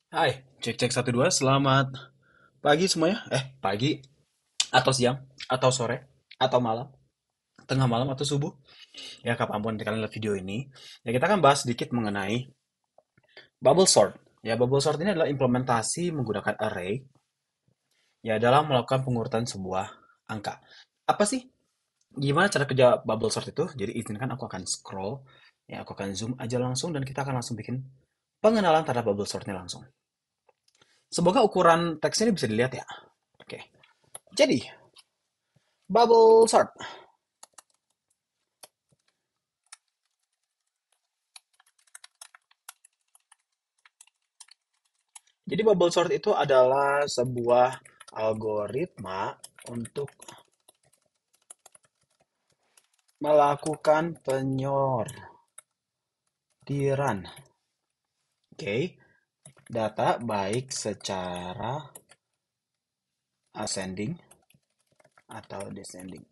Hai, cek cek satu dua. Selamat pagi semuanya. Pagi atau siang atau sore atau malam, tengah malam atau subuh. Ya, kapanpun kalian lihat video ini, ya kita akan bahas sedikit mengenai bubble sort. Ya, bubble sort ini adalah implementasi menggunakan array ya dalam melakukan pengurutan sebuah angka. Apa sih? Gimana cara kerja bubble sort itu? Jadi izinkan aku akan scroll, ya aku akan zoom aja langsung dan kita akan langsung bikin pengenalan terhadap bubble sortnya langsung. Semoga ukuran teksnya ini bisa dilihat ya. Oke. Jadi, bubble sort. Jadi bubble sort itu adalah sebuah algoritma untuk melakukan penyortiran, oke, data baik secara ascending atau descending.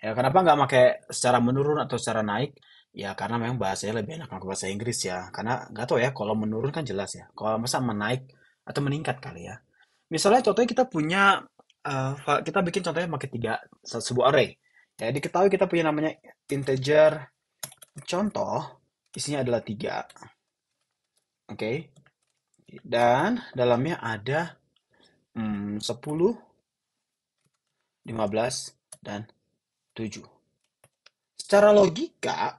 Ya, kenapa nggak pakai secara menurun atau secara naik? Ya, karena memang bahasanya lebih enak pakai bahasa Inggris ya. Karena nggak tahu ya, kalau menurun kan jelas ya. Kalau masa menaik atau meningkat kali ya. Misalnya contohnya kita punya, kita bikin contohnya pakai tiga, sebuah array. Ya, diketahui kita punya namanya integer contoh, isinya adalah tiga. Oke. Dan dalamnya ada 10, 15, dan 7. Secara logika,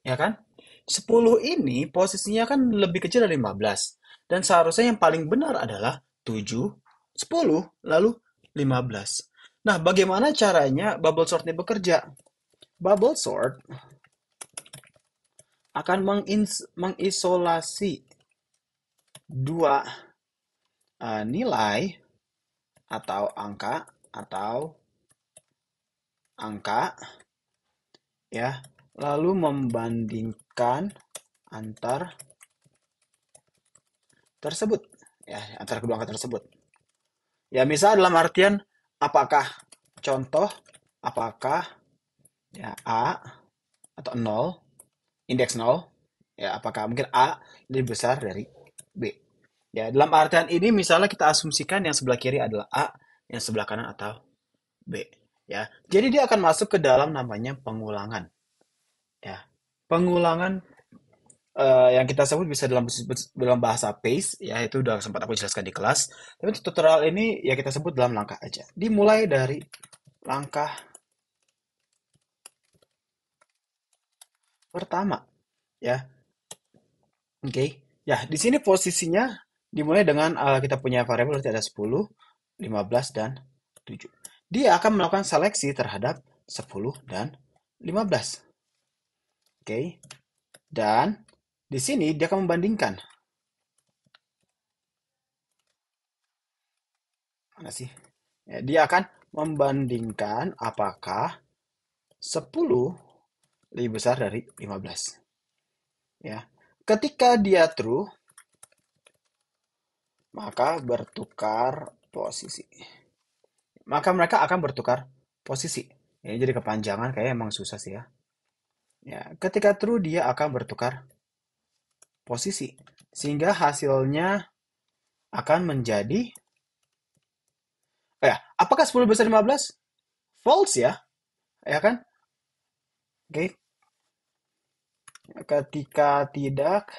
ya kan? 10 ini posisinya kan lebih kecil dari 15. Dan seharusnya yang paling benar adalah 7, 10, lalu 15. Nah, bagaimana caranya bubble sort ini bekerja? Bubble sort akan mengisolasi dua nilai atau angka ya, lalu membandingkan antar tersebut, ya, antar kedua angka tersebut. Ya, misal dalam artian apakah contoh, apakah ya A atau nol, indeks nol, ya apakah mungkin A lebih besar dari B. Ya, dalam artian ini misalnya kita asumsikan yang sebelah kiri adalah A, yang sebelah kanan atau B. Ya, jadi dia akan masuk ke dalam namanya pengulangan. Ya, pengulangan yang kita sebut bisa dalam bahasa PACE, ya itu udah sempat aku jelaskan di kelas. Tapi untuk tutorial ini ya kita sebut dalam langkah aja. Dimulai dari langkah pertama, ya. Oke. Ya, di sini posisinya dimulai dengan kita punya variabel berarti ada 10, 15 dan 7. Dia akan melakukan seleksi terhadap 10 dan 15. Oke. Dan di sini dia akan membandingkan. Mana sih? Ya, dia akan membandingkan apakah 10 lebih besar dari 15. Ya. Ketika dia true, maka bertukar posisi. Maka mereka akan bertukar posisi. Ya, jadi kepanjangan kayak emang susah sih ya. Ya, ketika true dia akan bertukar posisi. Sehingga hasilnya akan menjadi, apakah 10 besar 15? False ya, ya kan? Oke, ketika tidak,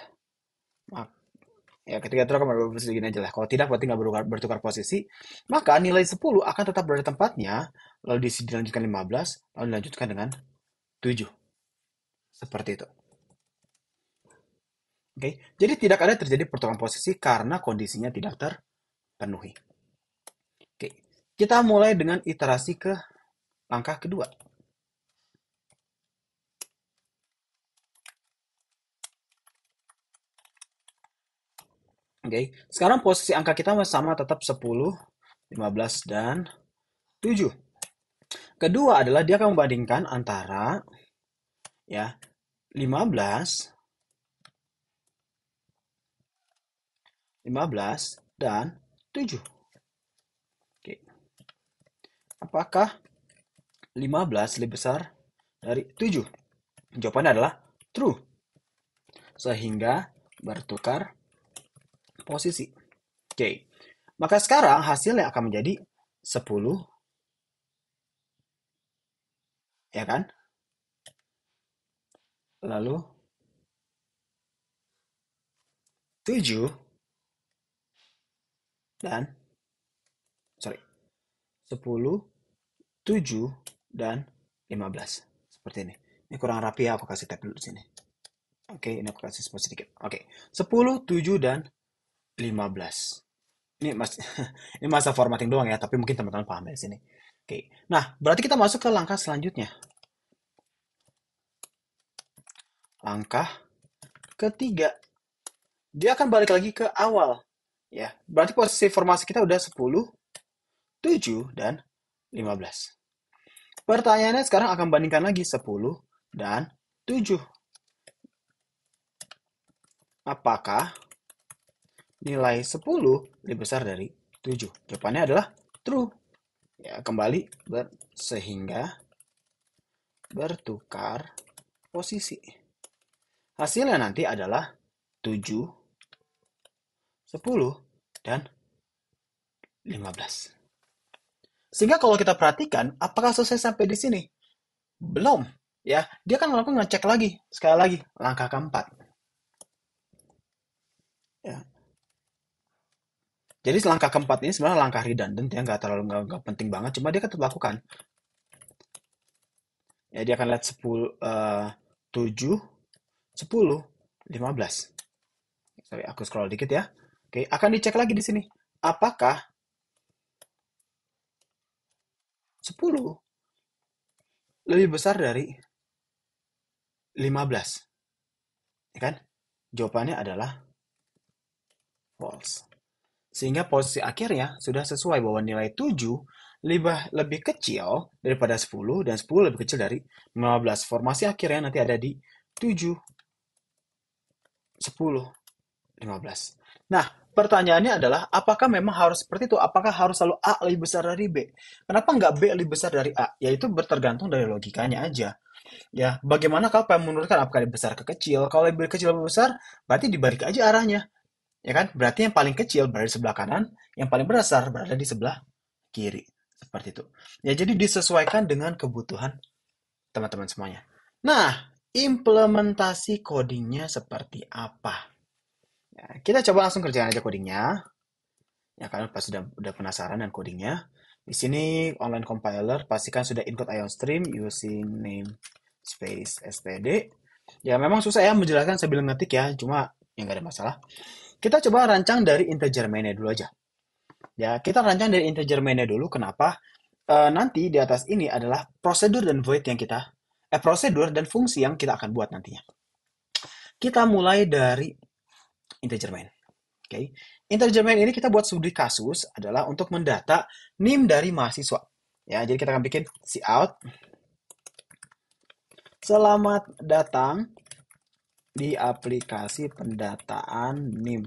ya ketika true akan bertukar posisi gini aja lah. Kalau tidak berarti nggak bertukar posisi, maka nilai 10 akan tetap berada di tempatnya, lalu dilanjutkan 15, lalu dilanjutkan dengan 7. Seperti itu. Oke, jadi tidak ada terjadi pertukaran posisi karena kondisinya tidak terpenuhi. Oke, kita mulai dengan iterasi ke langkah kedua. Oke, sekarang posisi angka kita masih sama tetap 10, 15, dan 7. Kedua adalah dia akan membandingkan antara ya 15, 15 dan 7. Oke, apakah 15 lebih besar dari 7? Jawabannya adalah true. Sehingga bertukar posisi. Oke. Maka sekarang hasilnya akan menjadi 10, ya kan? Lalu 7 dan sorry, 10, 7 dan 15. Seperti ini. Ini kurang rapi ya, aku kasih tab dulu di sini. Oke, ini aku kasih spot sedikit. Oke. 10, 7 dan 15. Ini mas ini masa formatting doang ya, tapi mungkin teman-teman paham dari sini. Oke. Nah, berarti kita masuk ke langkah selanjutnya. Langkah ketiga. Dia akan balik lagi ke awal. Ya, berarti posisi formasi kita udah 10, 7 dan 15. Pertanyaannya sekarang akan bandingkan lagi 10 dan 7. Apakah nilai 10 lebih besar dari 7? Jawabannya adalah true. Ya, kembali sehingga bertukar posisi. Hasilnya nanti adalah 7, 10, dan 15. Sehingga kalau kita perhatikan, apakah selesai sampai di sini? Belum. Ya, dia kan melakukan ngecek lagi. Sekali lagi, langkah keempat. Ya. Jadi langkah keempat ini sebenarnya langkah redundant ya, nggak terlalu nggak penting banget, cuma dia kan tetap lakukan. Ya, dia akan lihat 10, 7, 10, 15. Sorry, aku scroll dikit ya. Oke, akan dicek lagi di sini. Apakah 10 lebih besar dari 15? Ya kan? Jawabannya adalah false. Sehingga posisi akhirnya sudah sesuai bahwa nilai 7 lebih kecil daripada 10 dan 10 lebih kecil dari 15. Formasi akhirnya nanti ada di 7, 10, 15. Nah, pertanyaannya adalah apakah memang harus seperti itu? Apakah harus selalu A lebih besar dari B? Kenapa nggak B lebih besar dari A? Yaitu bertergantung dari logikanya aja. Ya, bagaimana kalau pengen menurunkan apakah lebih besar ke kecil? Kalau lebih kecil lebih besar, berarti dibalik aja arahnya. Ya kan? Berarti yang paling kecil berada di sebelah kanan, yang paling besar berada di sebelah kiri. Seperti itu. Ya, jadi disesuaikan dengan kebutuhan teman-teman semuanya. Nah, implementasi codingnya seperti apa? Ya, kita coba langsung kerjakan aja codingnya. Ya kan, pas sudah penasaran dengan codingnya. Di sini online compiler pastikan sudah include ion stream using namespace std. Ya memang susah ya menjelaskan sambil ngetik ya, cuma ya nggak ada masalah. Kita coba rancang dari integer mainnya dulu aja. Ya, kita rancang dari integer mainnya dulu. Kenapa? Nanti di atas ini adalah prosedur dan void yang prosedur dan fungsi yang kita akan buat nantinya. Kita mulai dari integer main. Oke. Okay. Integer main ini kita buat studi kasus adalah untuk mendata NIM dari mahasiswa. Ya, jadi kita akan bikin cout. Selamat datang di aplikasi pendataan NIM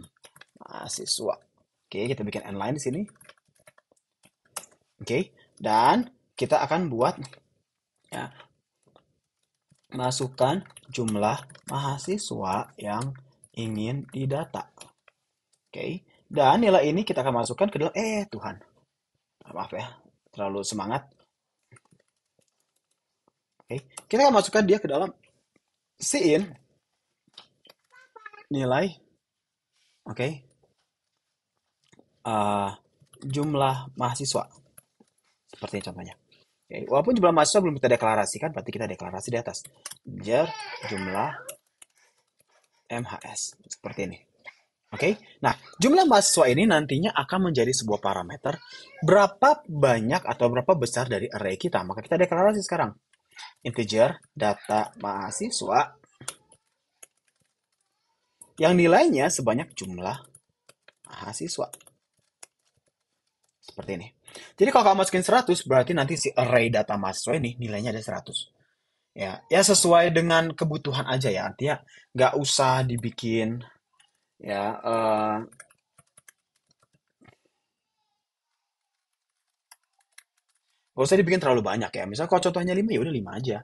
mahasiswa. Oke, kita bikin inline di sini. Oke, dan kita akan buat ya, masukkan jumlah mahasiswa yang ingin didata. Oke, dan nilai ini kita akan masukkan ke dalam Tuhan. Maaf ya, terlalu semangat. Oke, kita akan masukkan dia ke dalam sin nilai. Oke, jumlah mahasiswa. Seperti contohnya. Oke, walaupun jumlah mahasiswa belum kita deklarasikan, berarti kita deklarasi di atas. Jumlah MHS. Seperti ini. Oke, nah jumlah mahasiswa ini nantinya akan menjadi sebuah parameter berapa banyak atau berapa besar dari array kita. Maka kita deklarasi sekarang. Integer data mahasiswa yang nilainya sebanyak jumlah mahasiswa. Seperti ini. Jadi kalau kamu masukin 100, berarti nanti si array data mahasiswa ini nilainya ada 100. Ya, ya sesuai dengan kebutuhan aja ya. Artinya nggak usah dibikin ya nggak usah dibikin terlalu banyak ya. Misal kalau contohnya 5 ya udah 5 aja.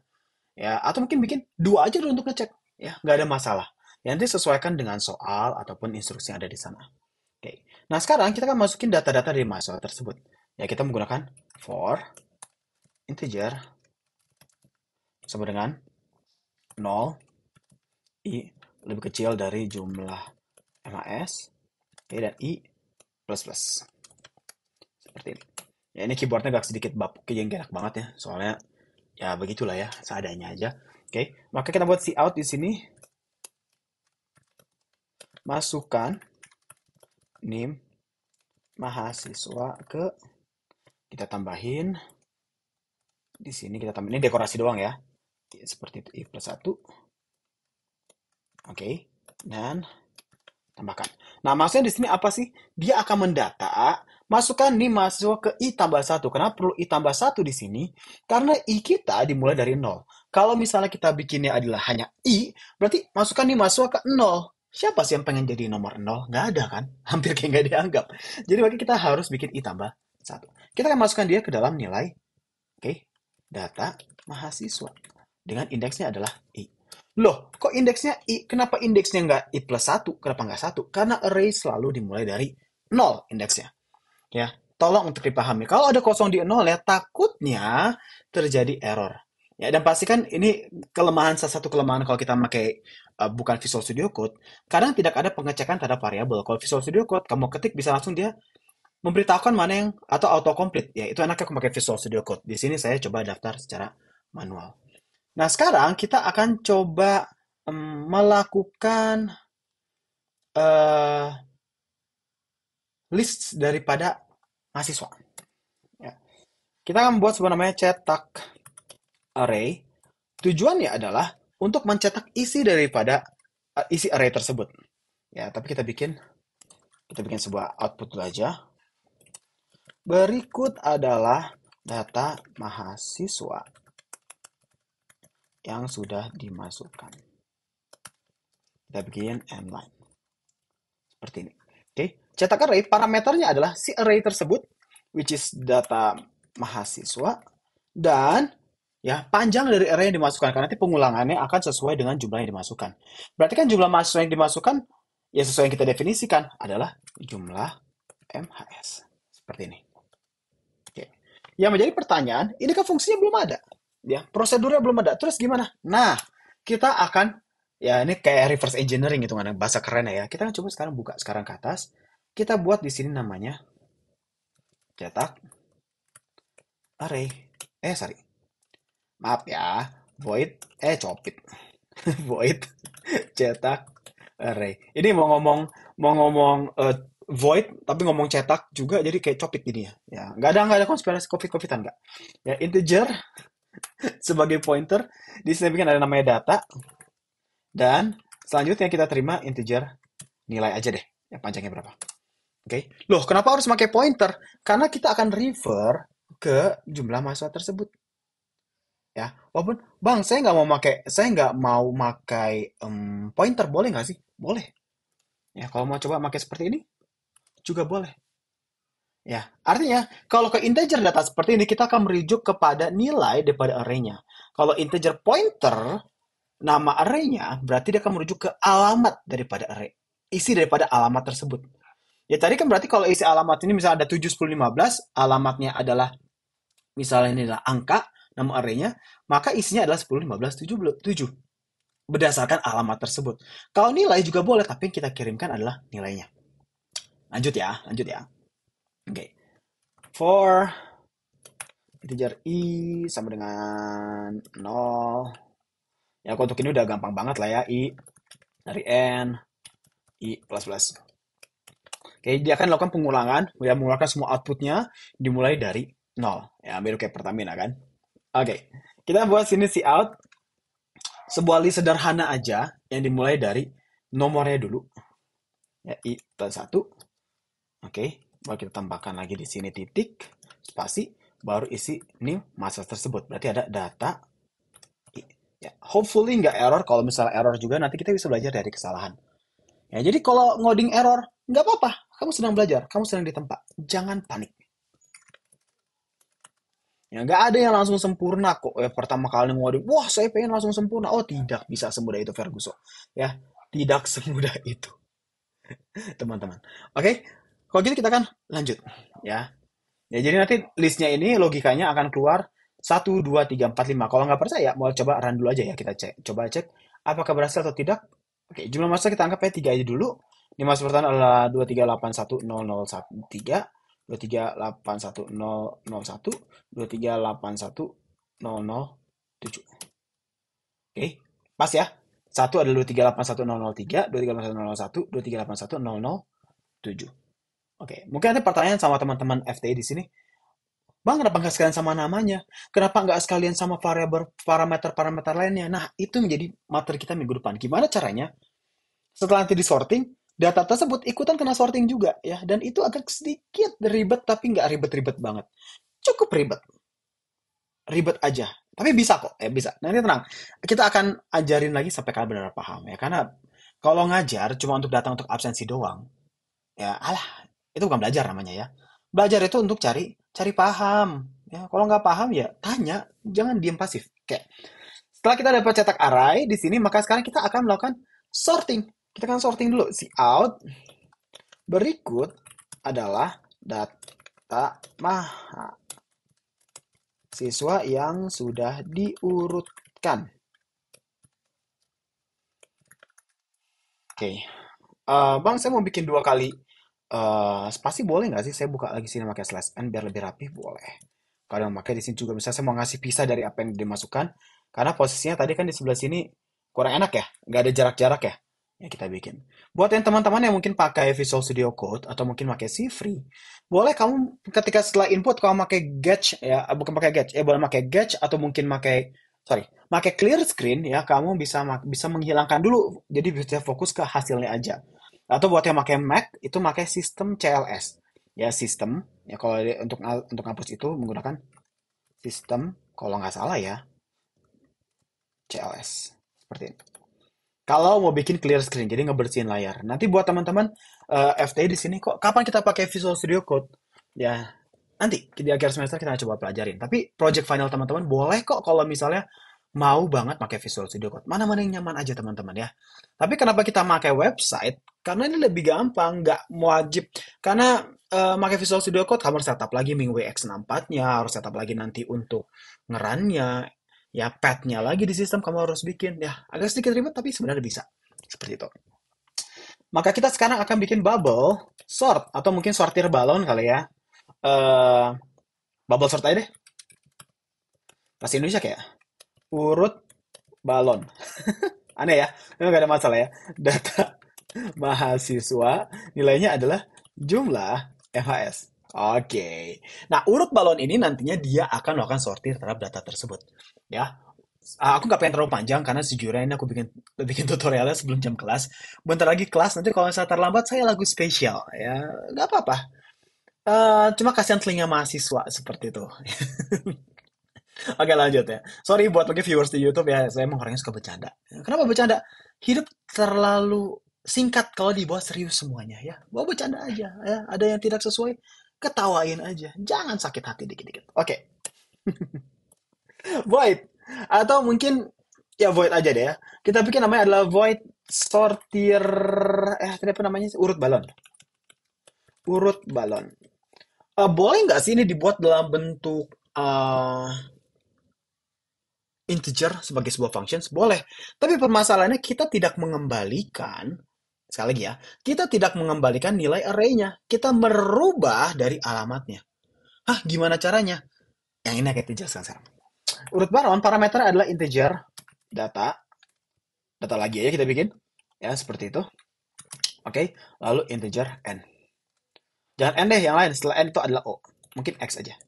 Ya, atau mungkin bikin 2 aja dulu untuk ngecek. Ya, nggak ada masalah. Ya, nanti sesuaikan dengan soal ataupun instruksi yang ada di sana. Oke. Nah, sekarang kita akan masukin data-data dari mahasiswa tersebut. Ya, kita menggunakan for integer sama dengan 0 i lebih kecil dari jumlah MAS, oke, dan i plus plus. Seperti ini. Ya, ini keyboardnya agak sedikit bapuk, yang enak banget ya. Soalnya ya begitulah ya, seadanya aja. Oke, maka kita buat cout di sini. Masukkan NIM mahasiswa ke, kita tambahin di sini, kita tambahin ini dekorasi doang ya. Seperti itu, i plus 1. Oke, dan tambahkan. Nah, maksudnya di sini apa sih? Dia akan mendata, masukkan nih mahasiswa ke I tambah 1. Kenapa perlu I tambah 1 di sini? Karena I kita dimulai dari 0. Kalau misalnya kita bikinnya adalah hanya I, berarti masukkan nih mahasiswa ke 0. Siapa sih yang pengen jadi nomor 0? Nggak ada kan? Hampir kayak nggak dianggap. Jadi bagi kita harus bikin I tambah 1. Kita akan masukkan dia ke dalam nilai, oke, data mahasiswa. Dengan indeksnya adalah I. Loh, kok indeksnya I? Kenapa indeksnya nggak I plus 1? Kenapa nggak 1? Karena array selalu dimulai dari 0 indeksnya. Ya, tolong untuk dipahami. Kalau ada kosong di 0 ya, takutnya terjadi error. Ya, dan pastikan ini kelemahan, salah satu kelemahan kalau kita pakai bukan Visual Studio Code, kadang tidak ada pengecekan terhadap variabel. Kalau Visual Studio Code, kamu ketik bisa langsung dia memberitahukan mana yang, atau autocomplete. Ya, itu enaknya pakai Visual Studio Code. Di sini saya coba daftar secara manual. Nah, sekarang kita akan coba melakukan eh, list daripada mahasiswa. Ya. Kita akan membuat sebuah namanya cetak array. Tujuannya adalah untuk mencetak isi daripada isi array tersebut. Ya, tapi kita bikin sebuah output dulu aja. Berikut adalah data mahasiswa yang sudah dimasukkan. Kita bikin n-line. Seperti ini. Oke, cetak array, parameternya adalah si array tersebut, which is data mahasiswa, dan ya panjang dari array yang dimasukkan, karena nanti pengulangannya akan sesuai dengan jumlah yang dimasukkan. Berarti kan jumlah mahasiswa yang dimasukkan, ya sesuai yang kita definisikan, adalah jumlah MHS. Seperti ini. Oke. Yang menjadi pertanyaan, ini kan fungsinya belum ada. Ya, prosedurnya belum ada. Terus gimana? Nah, kita akan, ya ini kayak reverse engineering gitu kan, bahasa keren ya. Kita akan coba sekarang buka sekarang ke atas. Kita buat di sini namanya cetak array. Sorry. Maaf ya. Void, copit. Void cetak array. Ini mau ngomong void tapi ngomong cetak juga jadi kayak copit ini ya. Ya, nggak ada konspirasi covid-covidan nggak. Ya, integer sebagai pointer di sini bikin ada namanya data, dan selanjutnya kita terima integer nilai aja deh. Ya, panjangnya berapa? Oke. Loh, kenapa harus pakai pointer? Karena kita akan refer ke jumlah mahasiswa tersebut. Ya, walaupun bang, saya nggak mau pakai pointer, boleh nggak sih? Boleh. Ya, kalau mau coba pakai seperti ini juga boleh. Ya, artinya kalau ke integer data seperti ini kita akan merujuk kepada nilai daripada array-nya. Kalau integer pointer nama array-nya berarti dia akan merujuk ke alamat daripada array. Isi daripada alamat tersebut. Ya tadi kan berarti kalau isi alamat ini misalnya ada 7, 10, 15, alamatnya adalah misalnya ini adalah angka, nama array-nya, maka isinya adalah 10, 15, 7 berdasarkan alamat tersebut. Kalau nilai juga boleh, tapi yang kita kirimkan adalah nilainya. Lanjut ya. Oke. For integer i sama dengan 0. Ya, untuk ini udah gampang banget lah ya. I dari n, i plus plus. Oke, dia akan lakukan pengulangan, ya mengeluarkan semua outputnya dimulai dari 0. Ya, ambil kayak Pertamina kan. Oke, kita buat sini cout. Sebuah list sederhana aja yang dimulai dari nomornya dulu. Ya, i plus 1. Oke, baru kita tambahkan lagi di sini titik, spasi, baru isi new masa tersebut. Berarti ada data i. Ya, hopefully nggak error. Kalau misalnya error juga nanti kita bisa belajar dari kesalahan. Ya, jadi kalau ngoding error, nggak apa-apa. Kamu sedang belajar, kamu sedang ditempa. Jangan panik. Ya, nggak ada yang langsung sempurna kok. Pertama kali ngoding, wah saya pengen langsung sempurna. Oh tidak bisa semudah itu Ferguson. Ya, Tidak semudah itu, teman-teman. Oke, kalau gitu kita kan lanjut ya. Ya, jadi nanti listnya ini logikanya akan keluar 1, 2, 3, 4, 5. Kalau nggak percaya, mau coba run dulu aja ya. Kita cek. Coba cek apakah berhasil atau tidak. Oke, jumlah masa kita anggap ya 3 aja dulu. Ini masa pertahanan adalah 23810013, 23810001, 23810007. Oke, pas ya. Satu adalah 23810003, 23810001, 23810007. Oke, mungkin ada pertanyaan sama teman-teman FTI di sini. Bang, kenapa nggak sekalian sama namanya? Kenapa nggak sekalian sama variabel parameter-parameter lainnya? Nah, itu menjadi materi kita minggu depan. Gimana caranya? Setelah nanti di sorting, data tersebut ikutan kena sorting juga ya. Dan itu agak sedikit ribet, tapi nggak ribet-ribet banget. Cukup ribet. Ribet aja. Tapi bisa kok, ya bisa. Nanti tenang. Kita akan ajarin lagi sampai kalian benar paham ya. Karena kalau ngajar cuma untuk datang untuk absensi doang, ya alah, itu bukan belajar namanya ya. Belajar itu untuk cari cari paham. Ya, kalau nggak paham ya tanya, jangan diem pasif. Oke. Setelah kita dapat cetak array di sini, maka sekarang kita akan melakukan sorting. Kita akan sorting dulu. Si out berikut adalah data mahasiswa yang sudah diurutkan. Oke. Bang, saya mau bikin 2 kali spasi boleh nggak sih? Saya buka lagi sini pakai slash n biar lebih rapi, boleh. Kalau yang pakai di sini juga bisa saya mau ngasih pisah dari apa yang dimasukkan. Karena posisinya tadi kan di sebelah sini kurang enak ya, nggak ada jarak-jarak ya. Ya kita bikin. Buat yang teman-teman yang mungkin pakai Visual Studio Code atau mungkin pakai Free, boleh kamu ketika setelah input kamu pakai Getch ya, bukan pakai Getch, ya boleh pakai Getch atau mungkin pakai sorry, pakai clear screen ya, kamu bisa bisa menghilangkan dulu, jadi bisa fokus ke hasilnya aja. Atau buat yang pakai Mac itu pakai sistem CLS. Ya sistem ya kalau untuk ngapus itu menggunakan sistem kalau nggak salah ya CLS seperti ini. Kalau mau bikin clear screen jadi ngebersihin layar. Nanti buat teman-teman FTI di sini kok kapan kita pakai Visual Studio Code? Ya nanti di akhir semester kita coba pelajarin. Tapi project final teman-teman boleh kok kalau misalnya mau banget pakai Visual Studio Code. Mana-mana yang nyaman aja teman-teman ya. Tapi kenapa kita pakai website? Karena ini lebih gampang, nggak wajib. Karena pakai Visual Studio Code, kamu harus setup lagi MingWay X64-nya, harus setup lagi nanti untuk ngerannya, ya pad-nya lagi di sistem kamu harus bikin. Ya, agak sedikit ribet, tapi sebenarnya bisa. Seperti itu. Maka kita sekarang akan bikin bubble sort, atau mungkin sortir balon kali ya. eh Bubble sort aja deh. Bahasa Indonesia kayak urut balon. Aneh ya, memang gak ada masalah ya. Data mahasiswa nilainya adalah jumlah MHS. Oke. Nah, urut balon ini nantinya dia akan melakukan sortir terhadap data tersebut. Ya. Aku nggak pengen terlalu panjang karena sejujurnya ini aku bikin tutorialnya sebelum jam kelas. Bentar lagi kelas, nanti kalau saya terlambat saya lagu spesial. Ya, nggak apa-apa. Cuma kasihan telinga mahasiswa seperti itu. Oke lanjut ya. Sorry buat bagi viewers di YouTube ya, saya emang orangnya suka bercanda. Kenapa bercanda? Hidup terlalu singkat kalau dibawa serius semuanya ya. Bawa bercanda aja ya. Ada yang tidak sesuai, ketawain aja. Jangan sakit hati dikit-dikit. Oke, void. Atau mungkin ya void aja deh ya. Kita bikin namanya adalah void sortir tadi apa namanya? Urut balon. Urut balon. Boleh nggak sih ini dibuat dalam bentuk integer sebagai sebuah functions? Boleh. Tapi permasalahannya kita tidak mengembalikan, sekali lagi ya, kita tidak mengembalikan nilai array-nya. Kita merubah dari alamatnya. Hah, gimana caranya? Yang ini akan dijelaskan sekarang. Urut baron, parameter adalah integer, data, data lagi aja kita bikin. Ya, seperti itu. Oke, lalu integer n. Jangan n deh, yang lain. Setelah n itu adalah o. Mungkin x aja.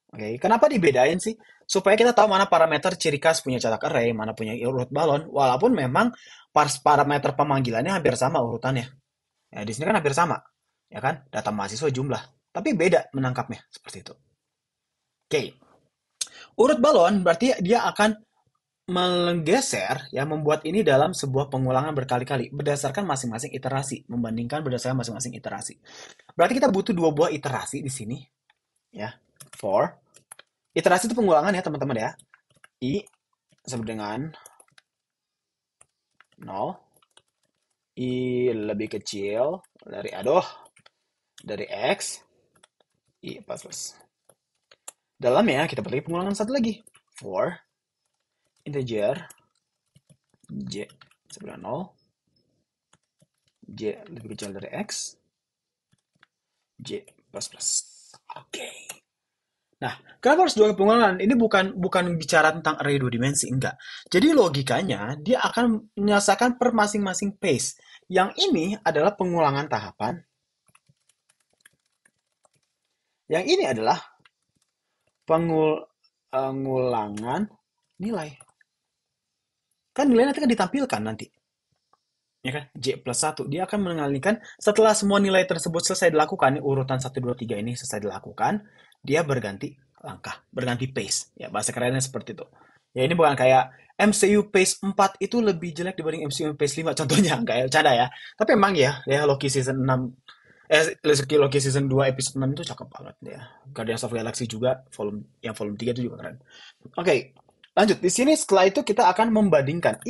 Oke, kenapa dibedain sih? Supaya kita tahu mana parameter ciri khas punya cetak array, mana punya urut balon, walaupun memang parameter pemanggilannya hampir sama urutannya. Ya, di sini kan hampir sama, ya kan? Data mahasiswa jumlah, tapi beda menangkapnya seperti itu. Oke, urut balon berarti dia akan menggeser, ya membuat ini dalam sebuah pengulangan berkali-kali berdasarkan masing-masing iterasi, membandingkan berdasarkan masing-masing iterasi. Berarti kita butuh 2 buah iterasi di sini, ya. For iterasi itu pengulangan ya teman-teman ya. I sama dengan 0, I lebih kecil dari, dari X, I plus. Dalamnya kita beri pengulangan satu lagi. For integer J sama 0, J lebih kecil dari X, J plus. Oke. Nah, kenapa harus dua pengulangan? Ini bukan bicara tentang array dua dimensi, enggak. Jadi logikanya dia akan menyelesaikan per masing-masing pace. Yang ini adalah pengulangan tahapan. Yang ini adalah pengulangan nilai. Kan nilai nanti kan ditampilkan nanti. Ya kan? J plus 1. Dia akan mengalihkan setelah semua nilai tersebut selesai dilakukan, urutan 1, 2, 3 ini selesai dilakukan, dia berganti langkah, berganti pace. Ya, bahasa kerennya seperti itu. Ya, ini bukan kayak MCU pace 4 itu lebih jelek dibanding MCU pace 5 contohnya, kayak bercanda ya. Tapi emang ya Loki season 6 Loki season 2 episode 6 itu cakep banget ya. Guardians of Galaxy juga volume 3 itu juga keren. Oke, lanjut. Di sini setelah itu kita akan membandingkan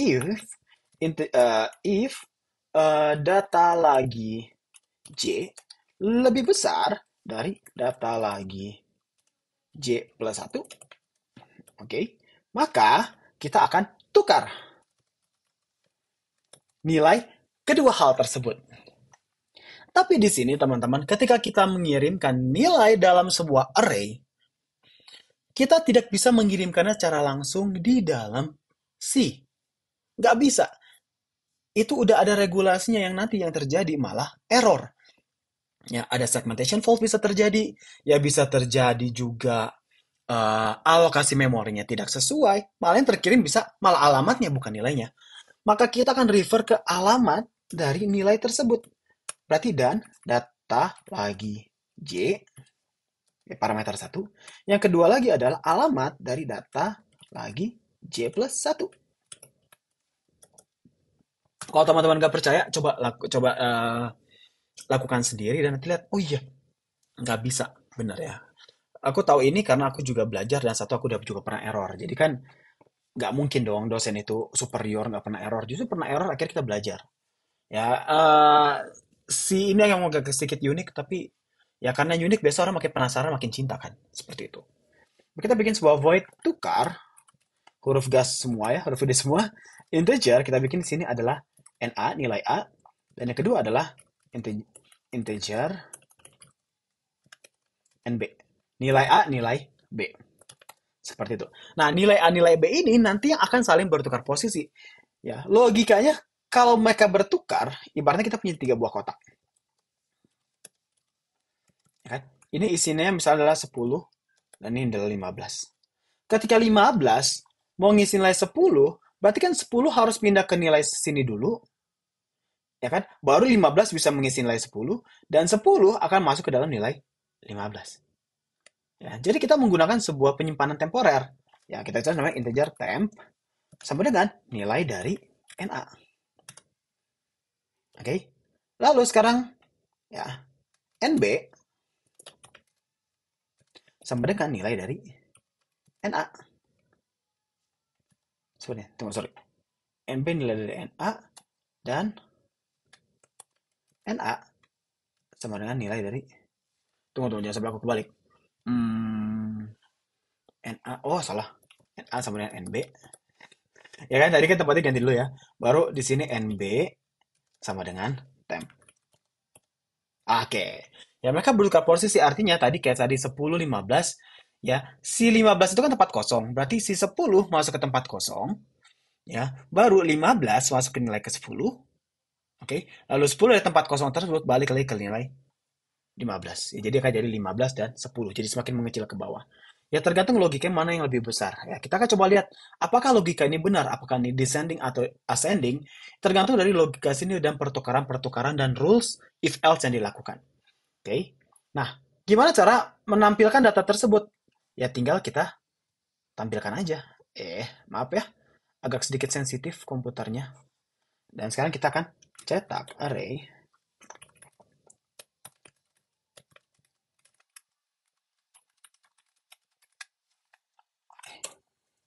if data lagi J lebih besar dari data lagi J plus 1, oke, maka kita akan tukar nilai kedua hal tersebut. Tapi di sini teman-teman, ketika kita mengirimkan nilai dalam sebuah array, kita tidak bisa mengirimkannya secara langsung di dalam C. Nggak bisa. Itu udah ada regulasinya yang nanti yang terjadi malah error. Ya, ada segmentation fault bisa terjadi, ya bisa terjadi juga alokasi memorinya tidak sesuai, malah yang terkirim bisa malah alamatnya bukan nilainya. Maka kita akan refer ke alamat dari nilai tersebut. Berarti dan data lagi J, parameter 1. Yang kedua lagi adalah alamat dari data lagi J plus 1. Kalau teman-teman nggak percaya, coba lakukan sendiri dan nanti lihat, oh iya, nggak bisa, benar ya. Aku tahu ini karena aku juga belajar dan satu aku udah juga pernah error. Jadi kan nggak mungkin dong dosen itu superior nggak pernah error. Justru pernah error akhirnya kita belajar. Ya, si ini yang agak sedikit unik tapi ya karena unik biasa orang makin penasaran makin cinta kan. Seperti itu. Kita bikin sebuah void tukar huruf gas semua ya, huruf D semua. Integer kita bikin di sini adalah NA nilai A dan yang kedua adalah integer NB. Nilai A nilai B. Seperti itu. Nah, nilai A, nilai B ini nanti yang akan saling bertukar posisi. Ya, logikanya kalau mereka bertukar, ibaratnya kita punya 3 buah kotak. Ya kan? Ini isinya misalnya adalah 10 dan ini adalah 15. Ketika 15 mau ngisi nilai 10, berarti kan 10 harus pindah ke nilai sini dulu, ya kan? Baru 15 bisa mengisi nilai 10 dan 10 akan masuk ke dalam nilai 15. Ya, jadi kita menggunakan sebuah penyimpanan temporer. Ya, kita cari namanya integer temp sama dengan nilai dari NA. Oke. Lalu sekarang ya NB sama dengan nilai dari NA. Sebenarnya, tunggu sorry. NB nilai dari NA dan NA sama dengan nilai dari tunggu jangan sampai aku kebalik. NA salah. NA sama dengan NB. Ya kan tadi kan tempatnya ganti dulu ya. Baru di sini NB sama dengan temp. Oke. Ya mereka bertukar posisi artinya tadi kayak tadi 10 15 ya. Si 15 itu kan tempat kosong. Berarti si 10 masuk ke tempat kosong ya. Baru 15 masuk ke nilai ke 10. Oke. Lalu 10 dari tempat kosong tersebut balik lagi ke nilai 15. Ya, jadi akan jadi 15 dan 10. Jadi semakin mengecil ke bawah. Ya tergantung logikanya mana yang lebih besar. Ya, kita akan coba lihat apakah logika ini benar, apakah ini descending atau ascending, tergantung dari logika sini dan pertukaran-pertukaran dan rules if else yang dilakukan. Oke. Nah, gimana cara menampilkan data tersebut? Ya tinggal kita tampilkan aja. Maaf ya, agak sedikit sensitif komputernya. Dan sekarang kita akan cetak array.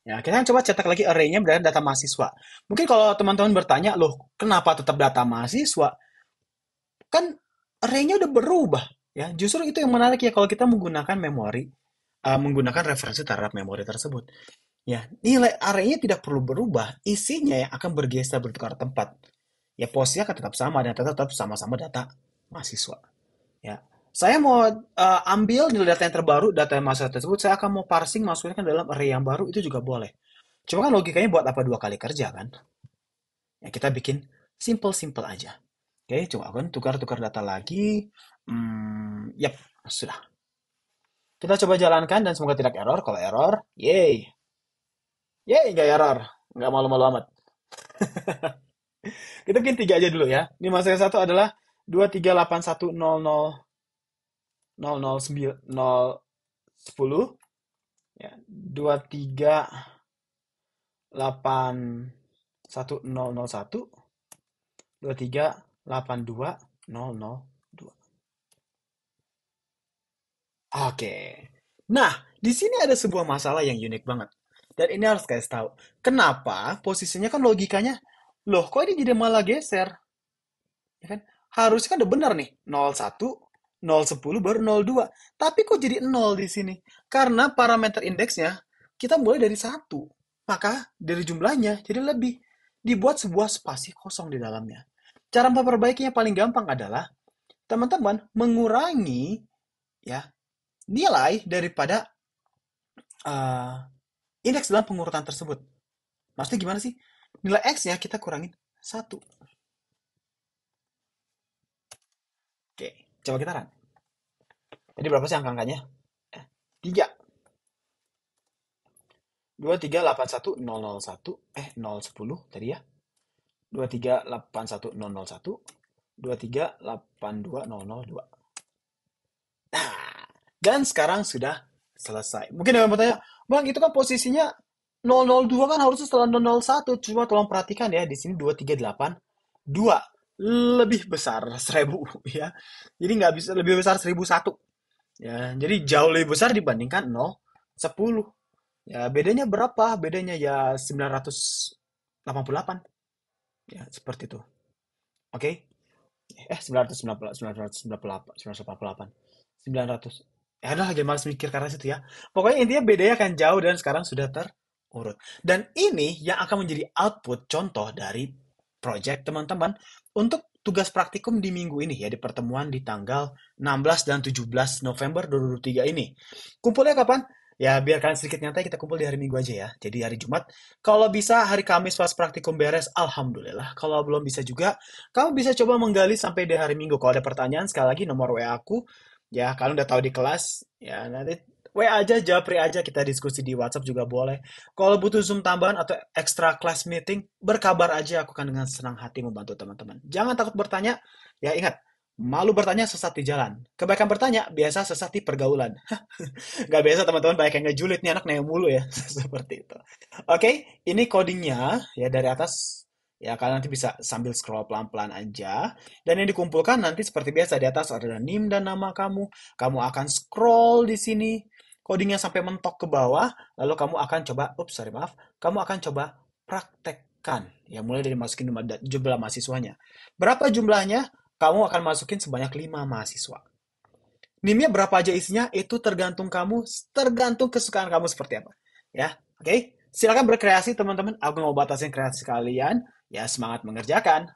Ya, kita kan coba cetak lagi array-nya berdasarkan data mahasiswa. Mungkin kalau teman-teman bertanya, loh, kenapa tetap data mahasiswa? Kan array-nya udah berubah. Ya, justru itu yang menarik ya kalau kita menggunakan memori, menggunakan referensi terhadap memori tersebut. Ya, nilai array-nya tidak perlu berubah, isinya yang akan bergeser bertukar tempat. Ya, posnya akan tetap sama dan tetap sama-sama data mahasiswa. Ya, saya mau ambil nilai data yang terbaru, data mahasiswa tersebut, saya akan mau parsing masukkan ke dalam array yang baru, itu juga boleh. Cuma kan logikanya buat apa dua kali kerja kan? Ya, kita bikin simple-simple aja. Oke, coba kan tukar-tukar data lagi. Yap, sudah. Kita coba jalankan dan semoga tidak error. Kalau error, yay. Yay, nggak error. Nggak malu-malu amat. Kita bikin tiga aja dulu ya. Ini masalah satu adalah 2381000010 ya. 23810001 23820002. Oke. Nah, di sini ada sebuah masalah yang unik banget. Dan ini harus kasih tahu. Kenapa posisinya kan logikanya, loh kok ini jadi malah geser? Ya kan? Harusnya kan udah benar nih. 01, 010 baru 02. Tapi kok jadi 0 di sini? Karena parameter indeksnya kita mulai dari 1. Maka dari jumlahnya jadi lebih. Dibuat sebuah spasi kosong di dalamnya. Cara memperbaikinya paling gampang adalah teman-teman mengurangi ya nilai daripada eh, indeks dalam pengurutan tersebut. Maksudnya gimana sih? Nilai X-nya kita kurangin 1. Oke, coba kita run. Jadi berapa sih angka-angkanya? 3. 23810001 010 tadi ya. 23810001 23820002. Nah, dan sekarang sudah selesai. Mungkin ada yang bertanya, Bang, itu kan posisinya 002 kan harusnya setelah 001. Cuma tolong perhatikan ya, di sini 2382 lebih besar 1000 ya. Jadi nggak bisa lebih besar 1001. Ya, jadi jauh lebih besar dibandingkan 010. Ya, bedanya berapa? Bedanya ya 988. Ya, seperti itu. Oke. 998, 998, 988. 900. Ya udah lagi malas mikir karena situ ya. Pokoknya intinya bedanya kan jauh dan sekarang sudah terurut. Dan ini yang akan menjadi output contoh dari project teman-teman untuk tugas praktikum di minggu ini ya di pertemuan di tanggal 16 dan 17 November 2023 ini. Kumpulnya kapan? Ya biar kalian sedikit nyantai kita kumpul di hari Minggu aja ya. Jadi hari Jumat. Kalau bisa hari Kamis pas praktikum beres, alhamdulillah. Kalau belum bisa juga, kamu bisa coba menggali sampai di hari Minggu. Kalau ada pertanyaan, sekali lagi nomor WA aku. Ya, kalian udah tahu di kelas. Ya, nanti WA aja, japri aja, kita diskusi di WhatsApp juga boleh. Kalau butuh Zoom tambahan atau extra class meeting, berkabar aja, aku akan dengan senang hati membantu teman-teman. Jangan takut bertanya, ya ingat, malu bertanya sesat di jalan. Kebaikan bertanya, biasa sesat di pergaulan. Gak biasa teman-teman banyak yang ngejulit nih anak nanya mulu ya. Seperti itu. Oke, ini codingnya ya dari atas. Ya, kalian nanti bisa sambil scroll pelan-pelan aja. Dan yang dikumpulkan nanti seperti biasa di atas ada NIM dan nama kamu. Kamu akan scroll di sini. Codingnya sampai mentok ke bawah. Lalu kamu akan coba, sorry maaf. Kamu akan coba praktekkan. Ya, mulai dari masukin jumlah mahasiswanya. Berapa jumlahnya? Kamu akan masukin sebanyak 5 mahasiswa. NIM-nya berapa aja isinya, itu tergantung kamu, tergantung kesukaan kamu seperti apa. Ya, oke? Silakan berkreasi teman-teman. Aku mau batasin kreasi kalian. Ya, semangat mengerjakan.